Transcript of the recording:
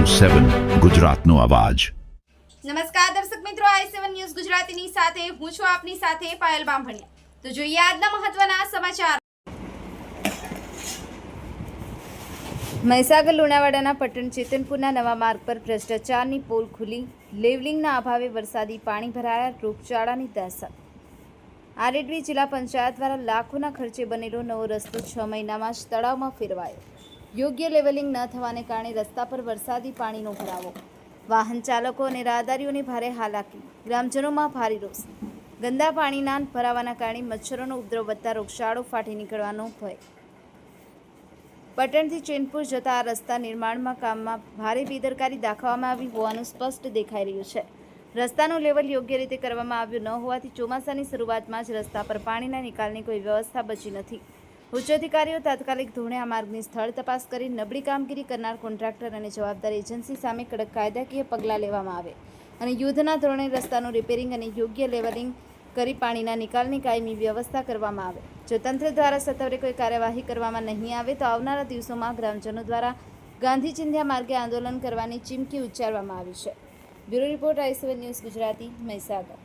7 ગુજરાતનો અવાજ। નમસ્કાર દર્શક મિત્રો, i7 ન્યૂઝ ગુજરાતીની સાથે હું છું આપની સાથે પાયલ બામભણિયા। તો જોઈએ આજના મહત્વના સમાચાર। મહીસાગર લુણાવાડાના પટણ ચેતનપુરના નવા માર્ગ પર ભ્રષ્ટાચારની પોલ ખુલી। લેવલિંગના અભાવે વરસાદી પાણી ભરાયા। રોગચાળાની દહેશત। આરએડવી જિલ્લા પંચાયત દ્વારા લાખોના ખર્ચે બનેલો નવો રસ્તો 6 મહિનામાં જ તળાવમાં ફેરવાયો। યોગ્ય લેવલિંગ ન થવાને કારણે રસ્તા પર વરસાદી પાણીનો ભરાવો। વાહન ચાલકો અને રાહદારીઓને ભારે હાલાકી। ગ્રામજનોમાં ભારે રોષ। ગંદા પાણીના ભરાવાના કારણે મચ્છરોનો ઉપદ્રવ વધતા રોગચાળો ફાટી નીકળવાનો ભય। પટણથી ચેતનપુર જતા આ રસ્તા નિર્માણમાં કામમાં ભારે બેદરકારી દાખવવામાં આવી હોવાનું સ્પષ્ટ દેખાઈ રહ્યું છે। રસ્તાનું લેવલ યોગ્ય રીતે કરવામાં આવ્યું ન હોવાથી ચોમાસાની શરૂઆતમાં જ રસ્તા પર પાણીના નિકાલની કોઈ વ્યવસ્થા બચી નથી। ઉચ્ચ અધિકારીઓ તાત્કાલિક ધોરણે આ માર્ગની સ્થળ તપાસ કરી નબળી કામગીરી કરનાર કોન્ટ્રાક્ટર અને જવાબદાર એજન્સી સામે કડક કાયદાકીય પગલાં લેવામાં આવે અને યુદ્ધના ધોરણે રસ્તાનું રિપેરિંગ અને યોગ્ય લેવલિંગ કરી પાણીના નિકાલની કાયમી વ્યવસ્થા કરવામાં આવે। જો તંત્ર દ્વારા સત્વરે કોઈ કાર્યવાહી કરવામાં નહીં આવે તો આવનારા દિવસોમાં ગ્રામજનો દ્વારા ગાંધી ચિંધ્યા માર્ગે આંદોલન કરવાની ચીમકી ઉચ્ચારવામાં આવી છે। Bureau report i7 news Gujarati, Mahisagar.